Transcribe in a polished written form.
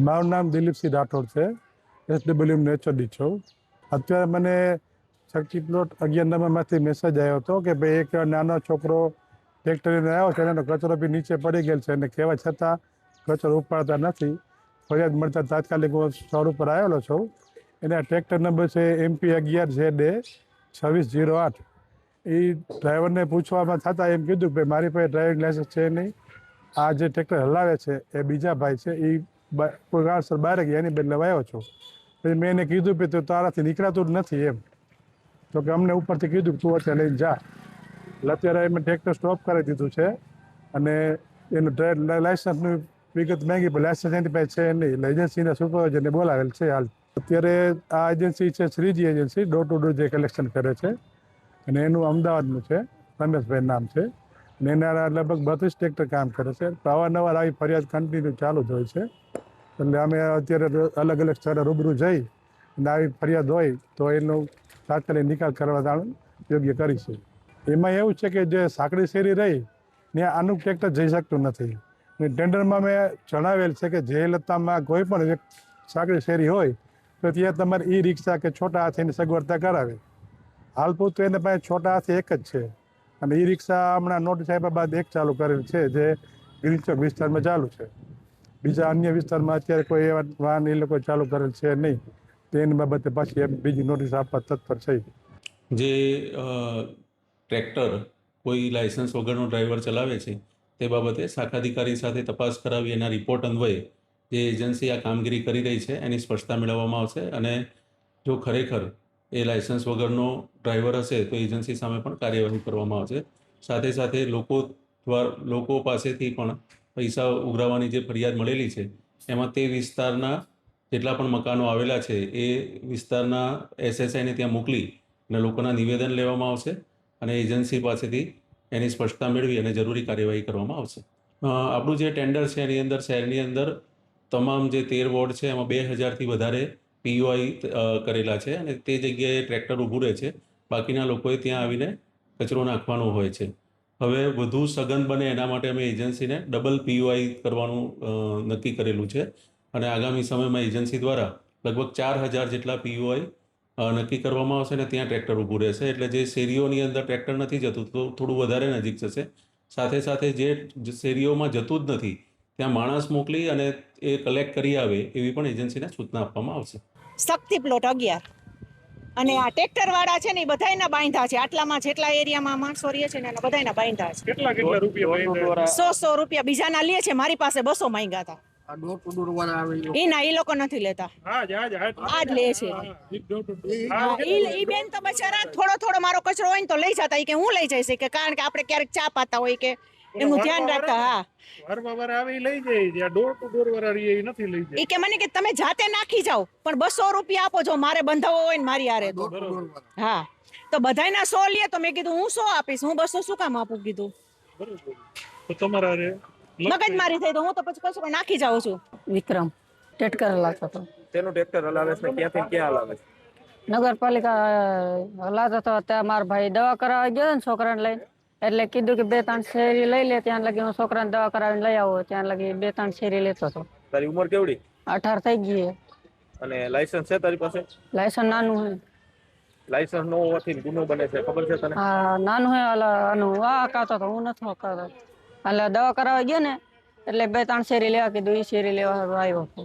મારું નામ દિલીપસિંહ રાઠોડ છે, SWM નેચરડી છું. અત્યારે મને શક્તિ પ્લોટ 11 નંબરમાંથી મેસેજ આવ્યો હતો કે ભાઈ એક નાનો છોકરો ટ્રેક્ટર લઈને આવ્યો છે, એનો કચરો બી નીચે પડી ગયેલ છે અને કહેવા છતાં કચરો ઉપાડતા નથી. ફરિયાદ મળતા તાત્કાલિક હું સ્થળ ઉપર આવેલો છું. એના ટ્રેક્ટર નંબર છે MP11ZA2608. એ ડ્રાઈવરને પૂછવામાં થતાં એમ કીધું કે મારી પાસે ડ્રાઇવિંગ લાઇસન્સ છે નહીં. આ જે ટ્રેક્ટર હલાવે છે એ બીજા ભાઈ છે, એ કોઈ કારણસર બહાર ગયા એની બદલે આવ્યો છું. પછી મેં એને કીધું કે તું તારાથી નીકળાતું જ નથી એમ. તો કે અમને ઉપરથી કીધું કે તું અત્યારે લઈને જા. એટલે અત્યારે એમ ટ્રેક્ટર સ્ટોપ કરી દીધું છે અને એનું લાઇસન્સનું વિગત માંગી, પણ લાઇસન્સ એની પાસે છે નહીં. એટલે એજન્સીના સુપરવાઇઝરને બોલાવેલ છે હાલ. અત્યારે આ એજન્સી છે Shriji agency, door to door જે કલેક્શન કરે છે અને એનું અમદાવાદનું છે, રમેશભાઈ નામ છે. અને એના લગભગ 32 ટ્રેક્ટર કામ કરે છે. તો અવારનવાર આવી ફરિયાદ કન્ટિન્યુ ચાલુ જ હોય છે. એટલે અમે અત્યારે અલગ અલગ સ્થળે રૂબરૂ જઈ અને આવી ફરિયાદ હોય તો એનો તાત્કાલિક નિકાલ કરવા યોગ્ય કરીશું. એમાં એવું છે કે જે સાંકડી શેરી રહી ત્યાં આનું ટ્રેક્ટર જઈ શકતું નથી. ટેન્ડરમાં મેં જણાવેલ છે કે જે લતામાં કોઈ પણ સાંકડી શેરી હોય તો ત્યાં તમારે ઈ રિક્ષા કે છોટા હાથીની સગવડતા કરાવે. હાલ પૂરતું એને પાસે છોટા હાથી એક જ છે અને ઈ રિક્ષા હમણાં નોટિસ આપ્યા બાદ એક ચાલુ કરેલ છે, જે ગ્રીન ચોક વિસ્તારમાં ચાલુ છે. બીજા અન્ય વિસ્તારમાં અત્યારે કોઈ એવા વાહન એ લોકો ચાલુ કરેલ છે નહીં. તેની બાબતે પાછી બીજી નોટિસ આપવા તત્પર છે. જે ટ્રેક્ટર કોઈ લાયસન્સ વગરનો ડ્રાઈવર ચલાવે છે તે બાબતે શાખા અધિકારી સાથે તપાસ કરાવી એના રિપોર્ટ અન્વયે જે એજન્સી આ કામગીરી કરી રહી છે એની સ્પષ્ટતા મેળવવામાં આવશે. અને જો ખરેખર એ લાયસન્સ વગરનો ડ્રાઈવર હશે તો એજન્સી સામે પણ કાર્યવાહી કરવામાં આવશે. સાથે સાથે લોકો પાસેથી પણ પૈસા ઉઘરાવવાની જે ફરિયાદ મળેલી છે એમાં તે વિસ્તારના જેટલા પણ મકાનો આવેલા છે એ વિસ્તારના SSIને ત્યાં મોકલી અને લોકોના નિવેદન લેવામાં આવશે અને એજન્સી પાસેથી એની સ્પષ્ટતા મેળવી અને જરૂરી કાર્યવાહી કરવામાં આવશે. આપણું જે ટેન્ડર છે એની અંદર શહેરની અંદર તમામ જે 13 વોર્ડ છે એમાં 2000થી વધારે POI કરેલા છે અને તે જગ્યાએ ટ્રેક્ટર ઊભું રહે છે. બાકીના લોકોએ ત્યાં આવીને કચરો નાખવાનો હોય છે. હવે વધુ સઘન બને એના માટે અમે એજન્સીને ડબલ POI કરવાનું નક્કી કરેલું છે અને આગામી સમયમાં એજન્સી દ્વારા લગભગ 4000 જેટલા POI નક્કી કરવામાં આવશે અને ત્યાં ટ્રેક્ટર ઊભું રહેશે. એટલે જે શેરીઓની અંદર ટ્રેક્ટર નથી જતું તો થોડું વધારે નજીક જશે. સાથે સાથે જે શેરીઓમાં જતું જ નથી ત્યાં માણસ મોકલી અને એ કલેક્ટ કરી આવે એવી પણ એજન્સીને સૂચના આપવામાં આવશે. શક્તિ પ્લોટ 11 અને આ ટ્રેક્ટર વાળા છે ને બધાયના બાંધા છે. આટલામાં જેટલા એરિયામાં માણસો રહે છે ને એના બધાયના બાંધા છે. કેટલા રૂપિયા બાંધ્યા? 100 રૂપિયા બીજાના લે છે. મારી પાસે 200 માંગ્યા હતા. આ ડોર ટુ ડોર વાળા આવે એ લોકો નથી લેતા, હા જ લે છે. ઈ બેન તો બચારા થોડો મારો કચરો હોય ને તો લઈ જતા, કે હું લઈ જઈશ કે કારણ કે આપણે ક્યારેક ચા પાતા હોય કે એનું ધ્યાન રાખતા. હા, વારંવાર આવે લઈ જાય, જ્યાં ડોર ટુ ડોર વાળા રહે એ નથી લઈ જાય. ઈ કે મને કે તમે જાતે નાખી જાઓ પણ 200 રૂપિયા આપો જો મારે બંધાવો હોય ને મારી હારે તો. હા, તો બધાયના 100 લે તો મેં કીધું હું 100 આપીશ, હું 200 શું કામ આપું કીધું. બરોબર. તો તમારા મગજમારી થઈ તો હું તો પછી કચરો નાખી જાઉં છું. વિક્રમ ટેટકર હલાવતો હતો. તેનું ટ્રેક્ટર હલાવે છે ક્યાંથી ક્યાં હલાવે છે? નગરપાલિકા હલાવતો હતો ત્યાં મારા ભાઈ દવા કરાવવા ગયો ને છોકરાને લઈને, એટલે કીધું કે 2-3 શેરી લઈ લે, ત્યાં લગી હું છોકરાને દવા કરાવીને લઈ આવો. ત્યાં લગી 2-3 શેરી લેતો હતો. તારી ઉંમર કેવડી? 18 થઈ ગઈ. અને લાયસન્સ છે તારી પાસે? લાયસન્સ નાનું હે. લાયસન્સ ન હોવાથી ગુનો બને છે ખબર છે તને? હા, નાનું હે. આનું આ કાતો હતો, હું નથી કરતો. એટલે દવા કરાવવા ગયો ને એટલે 2-3 શેરી લેવા કીધું, એ શેરી લેવા આવ્યો હતો.